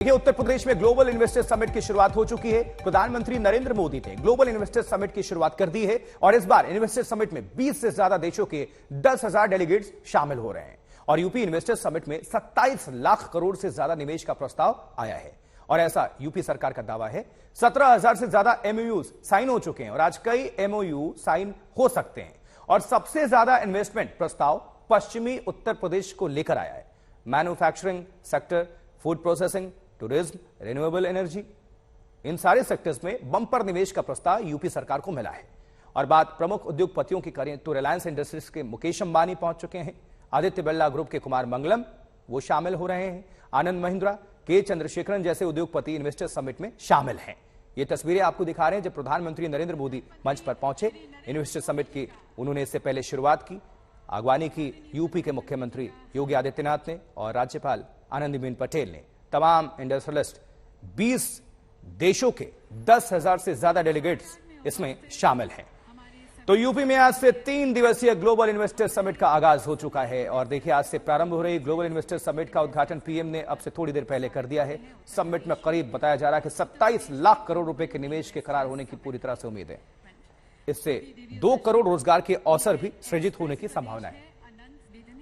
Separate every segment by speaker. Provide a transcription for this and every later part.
Speaker 1: देखिए, उत्तर प्रदेश में global investors summit की शुरुआत हो चुकी है। प्रधानमंत्री नरेंद्र मोदी ने ग्लोबल इन्वेस्टर्स समिट की शुरुआत कर दी है और इस बार इन्वेस्टर्स समिट में 20 से ज्यादा देशों के 10,000 डेलीगेट्स शामिल हो रहे हैं और यूपी इन्वेस्टर्स समिट में 27 लाख करोड़ से ज्यादा निवेश का प्रस्ताव आया है और ऐसा यूपी सरकार का दावा है। 17,000 से ज्यादा एमओयू साइन हो चुके हैं और आज कई एमओयू साइन हो सकते हैं और सबसे ज्यादा इन्वेस्टमेंट प्रस्ताव पश्चिमी उत्तर प्रदेश को लेकर आया है। Manufacturing sector, food processing, tourism, renewable energy, इन सारे सेक्टर्स में बंपर निवेश का प्रस्ताव यूपी सरकार को मिला है। और बात प्रमुख उद्योगपतियों की करें तो रिलायंस इंडस्ट्रीज के मुकेश अंबानी पहुंच चुके हैं। आदित्य बिरला ग्रुप के कुमार मंगलम वो शामिल हो रहे हैं। आनंद महिंद्रा, के चंद्रशेखरन जैसे उद्योगपति इन्वेस्टर्स समिट में शामिल हैं। ये तस्वीरें आपको दिखा रहे हैं जब प्रधानमंत्री नरेंद्र मोदी मंच पर पहुंचे। इन्वेस्टर्स समिट की उन्होंने इससे पहले शुरुआत की। अगवानी की यूपी के मुख्यमंत्री योगी आदित्यनाथ ने और राज्यपाल आनंदीबेन पटेल ने। तमाम इंडस्ट्रियलिस्ट 20 देशों के 10,000 से ज्यादा डेलीगेट्स इसमें शामिल हैं। तो यूपी में आज से 3 दिवसीय ग्लोबल इन्वेस्टर्स समिट का आगाज हो चुका है और देखिए, आज से प्रारंभ हो रही ग्लोबल इन्वेस्टर्स समिट का उद्घाटन पीएम ने अब से थोड़ी देर पहले कर दिया है। समिट में करीब बताया जा रहा है कि 27 लाख करोड़ रुपए के निवेश के करार होने की पूरी तरह से उम्मीद है। इससे 2 करोड़ रोजगार के अवसर भी सृजित होने की संभावना है।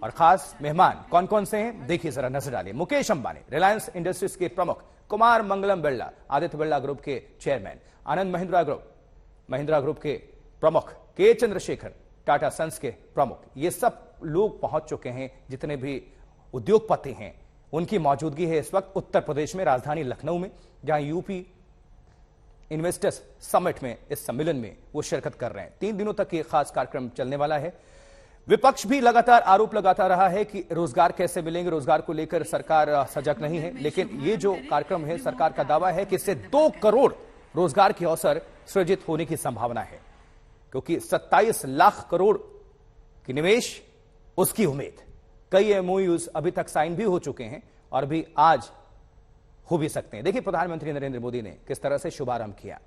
Speaker 1: और खास मेहमान कौन कौन से हैं, देखिए जरा नजर डालिए। मुकेश अंबानी, रिलायंस इंडस्ट्रीज के प्रमुख, कुमार मंगलम बिरला, आदित्य बिरला ग्रुप के चेयरमैन, आनंद महिंद्रा ग्रुप के प्रमुख, के चंद्रशेखर, टाटा सन्स के प्रमुख, ये सब लोग पहुंच चुके हैं। जितने भी उद्योगपति हैं उनकी मौजूदगी है इस वक्त उत्तर प्रदेश में राजधानी लखनऊ में, जहां यूपी इन्वेस्टर्स समिट में इस सम्मेलन में वो शिरकत कर रहे हैं। 3 दिनों तक ये खास कार्यक्रम चलने वाला है। विपक्ष भी लगातार आरोप लगाता रहा है कि रोजगार कैसे मिलेंगे, रोजगार को लेकर सरकार सजग नहीं है। लेकिन ये जो कार्यक्रम है, सरकार का दावा है कि इससे 2 करोड़ रोजगार के अवसर सृजित होने की संभावना है, क्योंकि 27 लाख करोड़ की निवेश, उसकी उम्मीद। कई एमओयूज अभी तक साइन भी हो चुके हैं और भी आज हो भी सकते हैं। देखिए प्रधानमंत्री नरेंद्र मोदी ने किस तरह से शुभारंभ किया।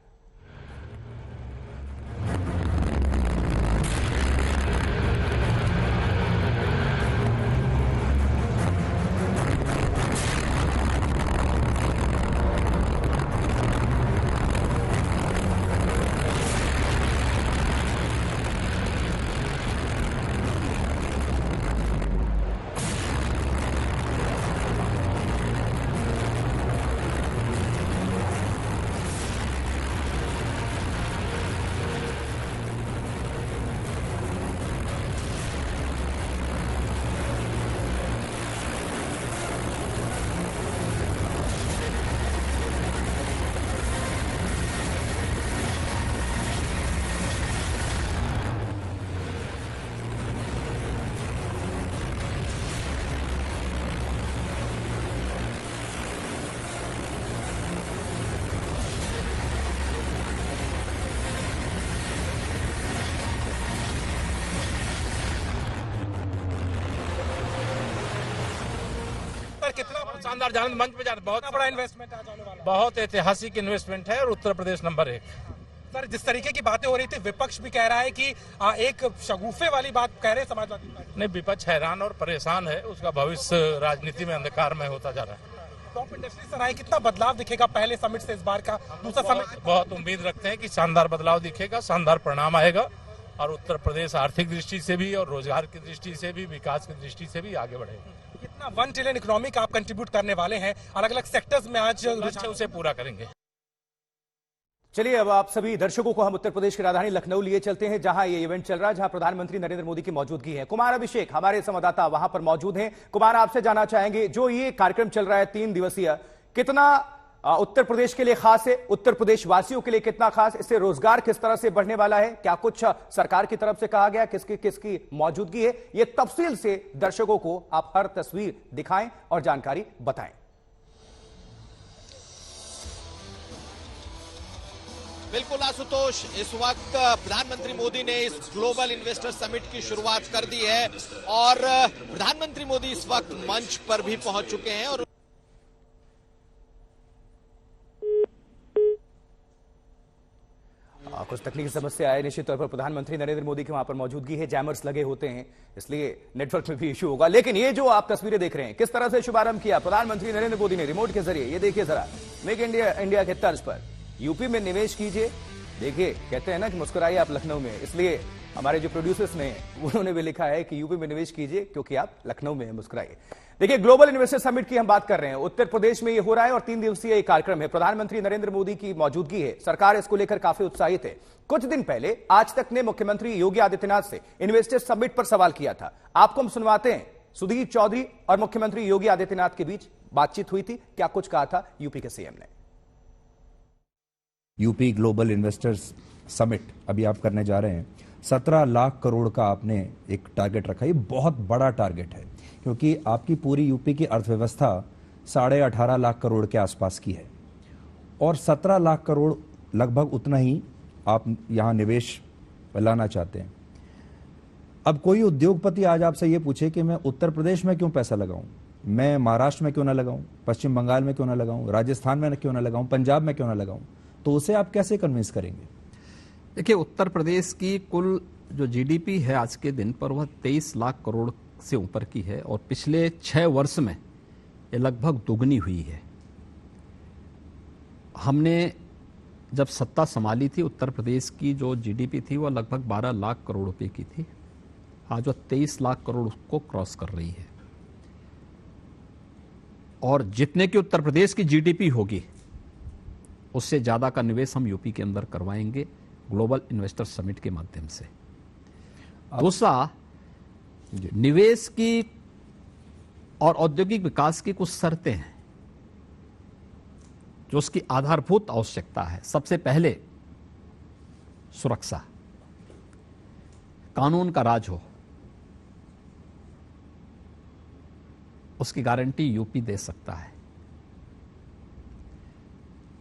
Speaker 2: कितना शानदार जाने मंच पे जाना, बहुत बड़ा इन्वेस्टमेंट आज होने वाला, बहुत ऐतिहासिक इन्वेस्टमेंट है और उत्तर प्रदेश नंबर 1।
Speaker 3: सर, जिस तरीके की बातें हो रही थी, विपक्ष भी कह रहा है कि एक शगुफे वाली बात कह रहे हैं समाजवादी पार्टी।
Speaker 2: नहीं, विपक्ष हैरान और परेशान है, उसका भविष्य राजनीति में अंधकार में होता जा रहा है।
Speaker 3: टॉप इंडस्ट्री सर आए, कितना बदलाव दिखेगा पहले समिट से इस बार का दूसरा समिट?
Speaker 2: बहुत उम्मीद रखते हैं कि शानदार बदलाव दिखेगा, शानदार परिणाम आएगा और उत्तर प्रदेश आर्थिक दृष्टि से भी और रोजगार की दृष्टि से भी, विकास की दृष्टि से भी आगे बढ़ेगा।
Speaker 3: कितना 1 ट्रिलियन इकोनॉमी का आप कंट्रीब्यूट करने वाले हैं अलग अलग सेक्टर्स में, आज
Speaker 2: उसे पूरा करेंगे।
Speaker 1: चलिए, अब आप सभी दर्शकों को हम उत्तर प्रदेश की राजधानी लखनऊ लिए चलते हैं, जहां ये इवेंट चल रहा है, जहां प्रधानमंत्री नरेंद्र मोदी की मौजूदगी है। कुमार अभिषेक हमारे संवाददाता वहां पर मौजूद हैं। कुमार, आपसे जानना चाहेंगे, जो ये कार्यक्रम चल रहा है 3 दिवसीय, कितना उत्तर प्रदेश के लिए खास है, उत्तर प्रदेश वासियों के लिए कितना खास, इससे रोजगार किस तरह से बढ़ने वाला है, क्या कुछ सरकार की तरफ से कहा गया, किसकी किसकी मौजूदगी है, ये तफसील से दर्शकों को आप हर तस्वीर दिखाएं और जानकारी बताएं।
Speaker 4: बिल्कुल आशुतोष, इस वक्त प्रधानमंत्री मोदी ने इस ग्लोबल इन्वेस्टर समिट की शुरुआत कर दी है और प्रधानमंत्री मोदी इस वक्त मंच पर भी पहुंच चुके हैं और
Speaker 1: कुछ तकनीकी समस्या है, निश्चित तौर पर प्रधानमंत्री नरेंद्र मोदी की वहां पर मौजूदगी है, जैमर्स लगे होते हैं, इसलिए नेटवर्क में भी इश्यू होगा। लेकिन ये जो आप तस्वीरें देख रहे हैं, किस तरह से शुभारंभ किया प्रधानमंत्री नरेंद्र मोदी ने रिमोट के जरिए, ये देखिए जरा, मेक इंडिया के तर्ज पर यूपी में निवेश कीजिए। देखिए, कहते हैं ना कि मुस्कुराइए आप लखनऊ में, इसलिए हमारे जो प्रोड्यूसर्स ने उन्होंने भी लिखा है कि यूपी में निवेश कीजिए क्योंकि आप लखनऊ में हैं, मुस्कुराइए। देखिए, ग्लोबल इन्वेस्टर समिट की हम बात कर रहे हैं, उत्तर प्रदेश में ये हो रहा है और 3 दिवसीय ये कार्यक्रम है। प्रधानमंत्री नरेंद्र मोदी की मौजूदगी है, सरकार इसको लेकर काफी उत्साहित है। कुछ दिन पहले आज तक ने मुख्यमंत्री योगी आदित्यनाथ से इन्वेस्टर समिट पर सवाल किया था। आपको हम सुनवाते हैं, सुधीर चौधरी और मुख्यमंत्री योगी आदित्यनाथ के बीच बातचीत हुई थी, क्या कुछ कहा था यूपी के सीएम ने।
Speaker 5: यूपी ग्लोबल इन्वेस्टर्स समिट अभी आप करने जा रहे हैं। 17 लाख करोड़ का आपने एक टारगेट रखा, ये बहुत बड़ा टारगेट है क्योंकि आपकी पूरी यूपी की अर्थव्यवस्था 18.5 लाख करोड़ के आसपास की है और 17 लाख करोड़ लगभग उतना ही आप यहां निवेश लाना चाहते हैं। अब कोई उद्योगपति आज आपसे ये पूछे कि मैं उत्तर प्रदेश में क्यों पैसा लगाऊं, मैं महाराष्ट्र में क्यों ना लगाऊं, पश्चिम बंगाल में क्यों ना लगाऊं, राजस्थान में क्यों ना लगाऊं, पंजाब में क्यों ना लगाऊं, तो उसे आप कैसे कन्विंस करेंगे?
Speaker 6: देखिए, उत्तर प्रदेश की कुल जो जीडीपी है आज के दिन पर वह 23 लाख करोड़ से ऊपर की है और पिछले 6 वर्ष में ये लगभग दुगनी हुई है। हमने जब सत्ता संभाली थी, उत्तर प्रदेश की जो जीडीपी थी वह लगभग 12 लाख करोड़ रुपए की थी, आज वह 23 लाख करोड़ को क्रॉस कर रही है। और जितने की उत्तर प्रदेश की जीडीपी होगी उससे ज्यादा का निवेश हम यूपी के अंदर करवाएंगे ग्लोबल इन्वेस्टर समिट के माध्यम से। दूसरा, निवेश की और औद्योगिक विकास की कुछ शर्तें हैं जो उसकी आधारभूत आवश्यकता है। सबसे पहले सुरक्षा, कानून का राज हो, उसकी गारंटी यूपी दे सकता है।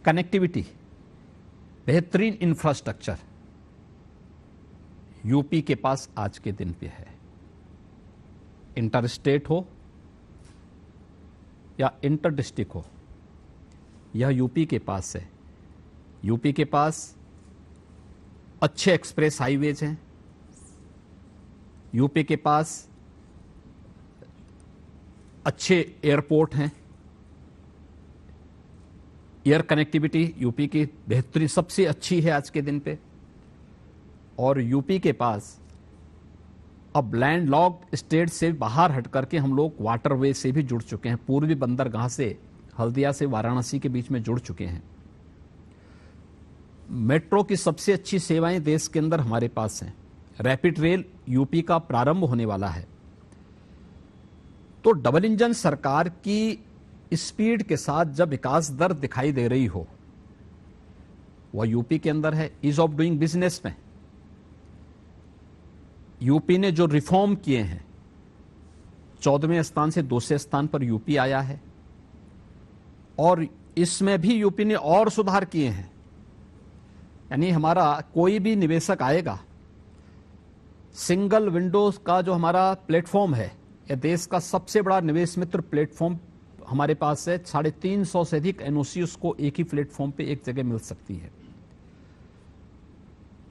Speaker 6: कनेक्टिविटी, बेहतरीन इंफ्रास्ट्रक्चर यूपी के पास आज के दिन पे है। इंटर स्टेट हो या इंटर डिस्ट्रिक्ट हो, यह यूपी के पास है। यूपी के पास अच्छे एक्सप्रेस हाईवेज हैं, यूपी के पास अच्छे एयरपोर्ट हैं, एयर कनेक्टिविटी यूपी की बेहतरीन सबसे अच्छी है आज के दिन पे। और यूपी के पास अब लैंड लॉक्ड स्टेट से बाहर हट करके हम लोग वाटरवे से भी जुड़ चुके हैं। पूर्वी बंदरगाह से हल्दिया से वाराणसी के बीच में जुड़ चुके हैं। मेट्रो की सबसे अच्छी सेवाएं देश के अंदर हमारे पास हैं। रैपिड रेल यूपी का प्रारंभ होने वाला है। तो डबल इंजन सरकार की स्पीड के साथ जब विकास दर दिखाई दे रही हो, वह यूपी के अंदर है। ईज ऑफ डूइंग बिजनेस में यूपी ने जो रिफॉर्म किए हैं, 14वें स्थान से 2वें स्थान पर यूपी आया है। और इसमें भी यूपी ने और सुधार किए हैं। यानी हमारा कोई भी निवेशक आएगा, सिंगल विंडोज का जो हमारा प्लेटफॉर्म है, यह देश का सबसे बड़ा निवेश मित्र प्लेटफॉर्म हमारे पास है। 350 से अधिक एनओसी उसको एक ही प्लेटफॉर्म पे एक जगह मिल सकती है।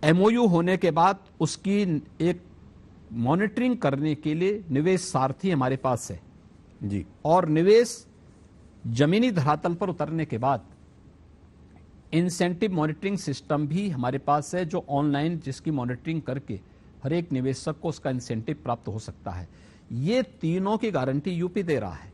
Speaker 6: एमओयू होने के बाद उसकी एक मॉनिटरिंग करने के लिए निवेश सारथी हमारे पास है
Speaker 5: जी।
Speaker 6: और निवेश जमीनी धरातल पर उतरने के बाद इंसेंटिव मॉनिटरिंग सिस्टम भी हमारे पास है, जो ऑनलाइन जिसकी मॉनिटरिंग करके हर एक निवेशक को उसका इंसेंटिव प्राप्त हो सकता है। ये तीनों की गारंटी यूपी दे रहा है।